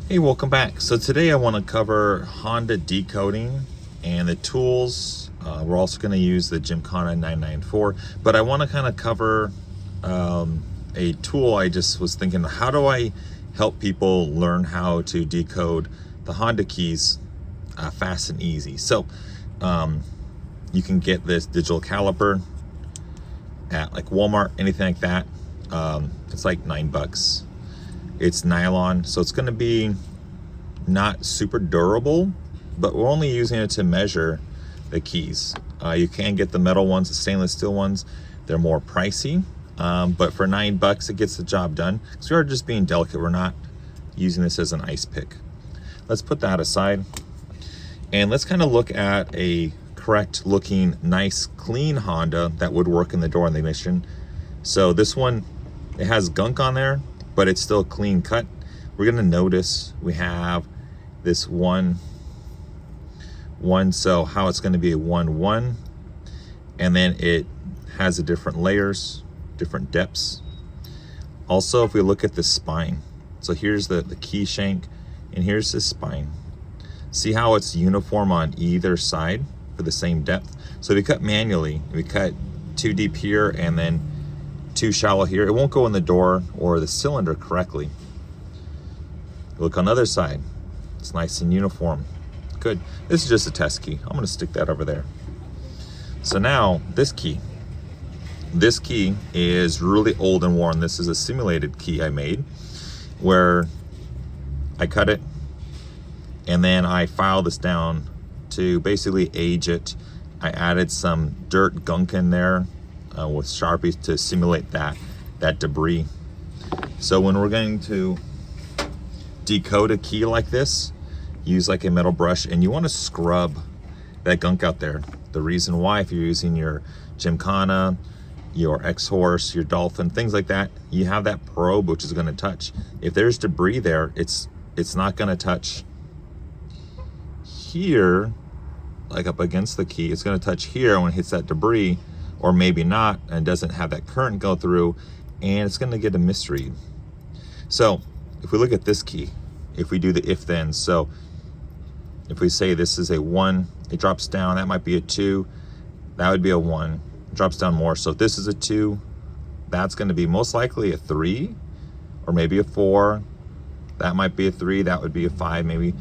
Hey, welcome back. So today I want to cover Honda Decoding and the tools. We're also going to use the Gymkhana 994, but I want to kind of cover a tool. I just was thinking, how do I help people learn how to decode the Honda keys fast and easy? So you can get this digital caliper at like Walmart, anything like that. It's like $9. It's nylon, so it's going to be not super durable, but we're only using it to measure the keys. You can get the metal ones, the stainless steel ones. They're more pricey, but for $9 it gets the job done, because we are just being delicate. We're not using this as an ice pick. Let's put that aside, and let's kind of look at a correct looking, nice, clean Honda that would work in the door and the ignition. So this one, it has gunk on there, but it's still clean cut. We're gonna notice we have this one, so how it's gonna be a 1-1, and then it has the different layers, different depths. Also, if we look at the spine, so here's the key shank, and here's the spine. See how it's uniform on either side for the same depth? So if we cut manually, we cut too deep here and then too shallow here, it won't go in the door or the cylinder correctly. Look on the other side, it's nice and uniform. Good. This is just a test key. I'm going to stick that over there. So now this key is really old and worn. This is a simulated key I made where I cut it and then I filed this down to basically age it. I added some dirt gunk in there with Sharpies to simulate that debris. So when we're going to decode a key like this, use like a metal brush, and you want to scrub that gunk out there. The reason why, if you're using your Gymkhana, your X-Horse, your Dolphin, things like that, you have that probe which is going to touch. If there's debris there, it's not going to touch here, like up against the key. It's going to touch here when it hits that debris, or maybe not, and doesn't have that current go through, and it's going to get a misread. So if we look at this key, if we do the if then, so if we say this is a 1, it drops down, that might be a 2, that would be a 1, it drops down more. So if this is a 2, that's going to be most likely a 3, or maybe a 4, that might be a 3, that would be a 5 maybe.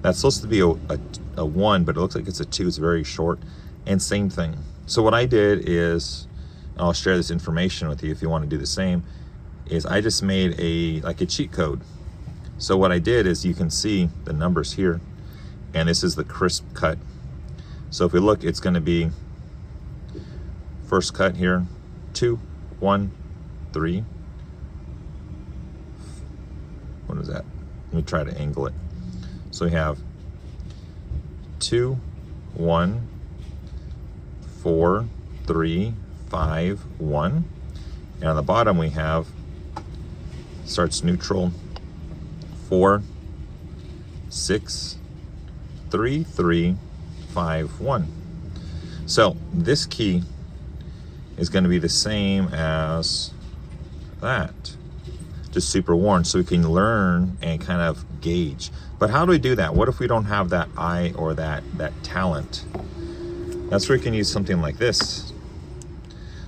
That's supposed to be a 1, but it looks like it's a 2, it's very short. And same thing. So what I did is, and I'll share this information with you if you want to do the same, is I just made a cheat code. So what I did is, you can see the numbers here, and this is the crisp cut. So if we look, it's going to be first cut here, 2, 1, 3. What is that? Let me try to angle it. So we have 2, 1, 4, 3, 5, 1, and on the bottom we have, starts neutral, 4, 6, 3, 3, 5, 1. So this key is going to be the same as that, just super worn, so we can learn and kind of gauge. But how do we do that? What if we don't have that eye or that talent? That's where we can use something like this.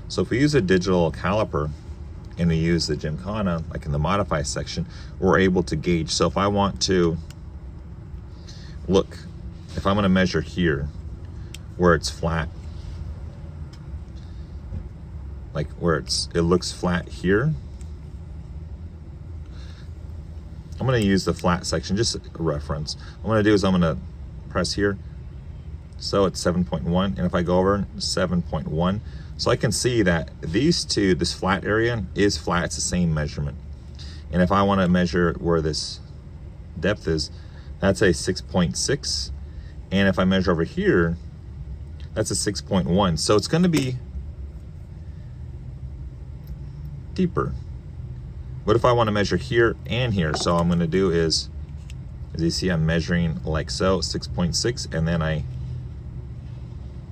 So if we use a digital caliper and we use the Gymkhana, like in the modify section, we're able to gauge. So if I want to look, if I'm going to measure here where it's flat, like where it looks flat here, I'm going to use the flat section, just a reference. What I'm going to do is I'm going to press here. So it's 7.1, and if I go over 7.1, so I can see that these two, this flat area is flat, it's the same measurement. And if I want to measure where this depth is, that's a 6.6, and if I measure over here, that's a 6.1. So it's going to be deeper. What if I want to measure here and here? So I'm going to do is, as you see, I'm measuring like so, 6.6, and then I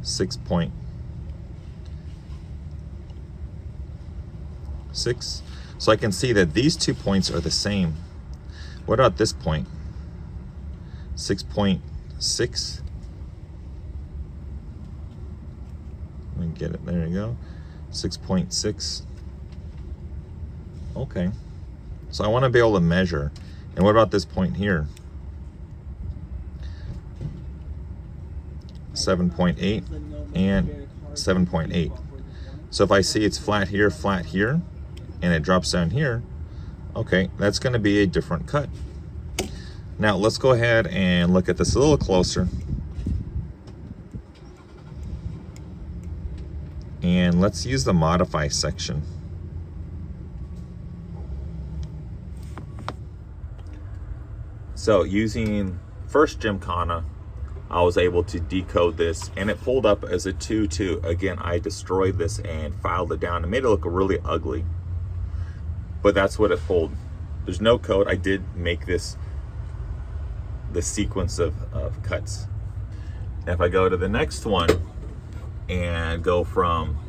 6.6. So I can see that these 2 points are the same. What about this point? 6.6. Let me get it. There you go. 6.6. Okay. So I want to be able to measure. And what about this point here? 7.8 and 7.8. So if I see it's flat here, and it drops down here, okay, that's going to be a different cut. Now let's go ahead and look at this a little closer. And let's use the modify section. So using first Gymkhana, I was able to decode this, and it pulled up as a 2-2. Again, I destroyed this and filed it down and made it look really ugly. But that's what it pulled. There's no code. I did make this the sequence of cuts. Now if I go to the next one and go from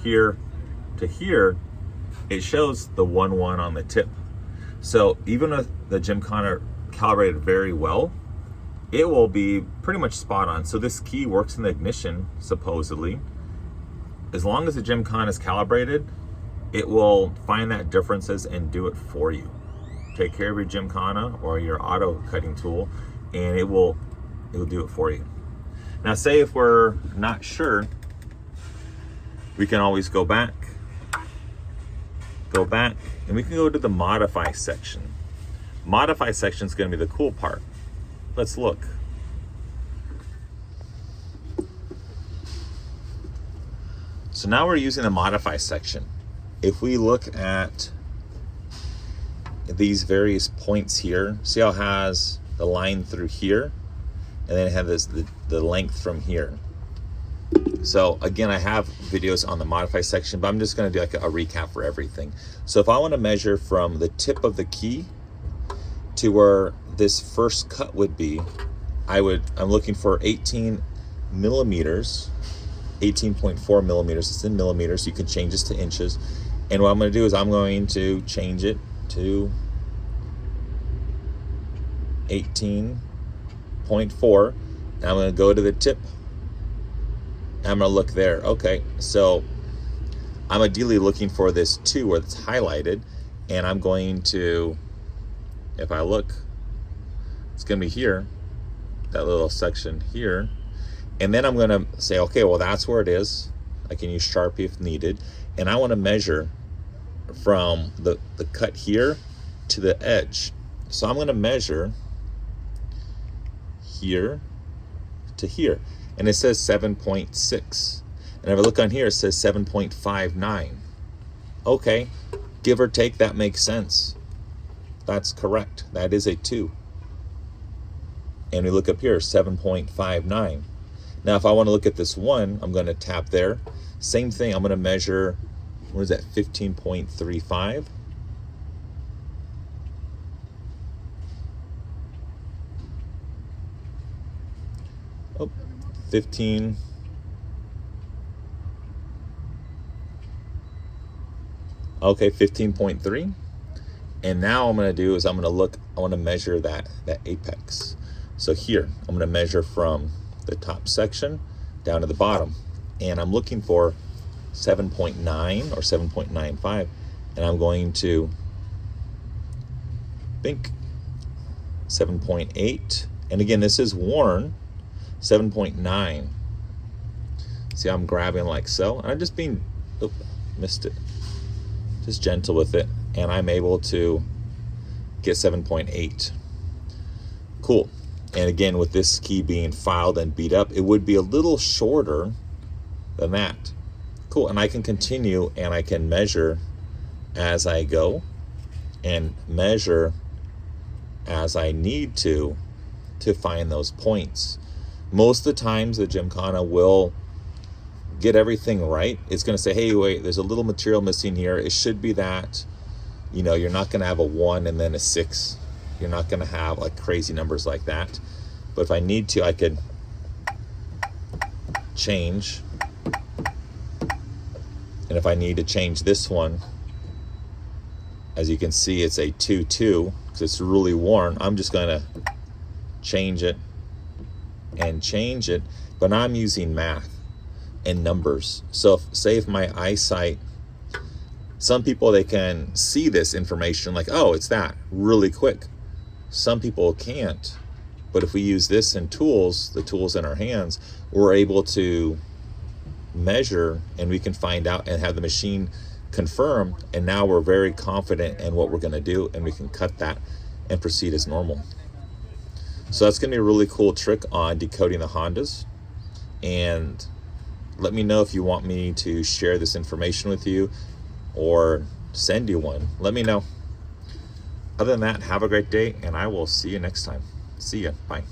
here to here, it shows the 1-1 on the tip. So even if the Gymkhana calibrated very well, it will be pretty much spot on. So this key works in the ignition, supposedly. As long as the Gymkhana is calibrated, it will find that differences and do it for you. Take care of your Gymkhana or your auto cutting tool, and it will do it for you. Now say if we're not sure, we can always go back, and we can go to the modify section. Modify section is going to be the cool part. Let's look. So now we're using the modify section. If we look at these various points here, see how it has the line through here, and then it has the length from here. So again, I have videos on the modify section, but I'm just going to do like a recap for everything. So if I want to measure from the tip of the key to where this first cut would be, I'm looking for 18 millimeters, 18.4 millimeters. It's in millimeters. You can change this to inches. And what I'm going to do is I'm going to change it to 18.4. And I'm going to go to the tip. I'm going to look there. Okay, so I'm ideally looking for this 2 where it's highlighted, and I'm going to, if I look, it's going to be here, that little section here, and then I'm going to say, okay, well, that's where it is. I can use Sharpie if needed, and I want to measure from the cut here to the edge. So I'm going to measure here to here, and it says 7.6, and if I look on here, it says 7.59. Okay, give or take, that makes sense. That's correct. That is a 2. And we look up here, 7.59. Now, if I want to look at this 1, I'm going to tap there. Same thing, I'm going to measure, what is that, 15.35? Oh, 15. Okay, 15.3. And now I'm going to do is I'm going to look, I want to measure that apex. So here, I'm going to measure from the top section down to the bottom. And I'm looking for 7.9 or 7.95. And I'm going to think 7.8. And again, this is worn, 7.9. See how I'm grabbing like so? And I'm just being, missed it. Just gentle with it. And I'm able to get 7.8. Cool. And again, with this key being filed and beat up, it would be a little shorter than that. Cool. And I can continue and I can measure as I go and measure as I need to find those points. Most of the times the Gymkhana will get everything right. It's going to say, hey, wait, there's a little material missing here. It should be that. You know, you're not going to have a 1 and then a 6. You're not going to have like crazy numbers like that. But if I need to, I could change. And if I need to change this one, as you can see, it's a 2-2. because it's really worn. I'm just going to change it and change it, but I'm using math and numbers. So say if my eyesight, some people, they can see this information like, oh, it's that really quick. Some people can't. But if we use this in tools, the tools in our hands, we're able to measure, and we can find out and have the machine confirm, and now we're very confident in what we're going to do, and we can cut that and proceed as normal. So that's going to be a really cool trick on decoding the Hondas. And let me know if you want me to share this information with you or send you one. Let me know. Other than that, have a great day, and I will see you next time. See ya. Bye.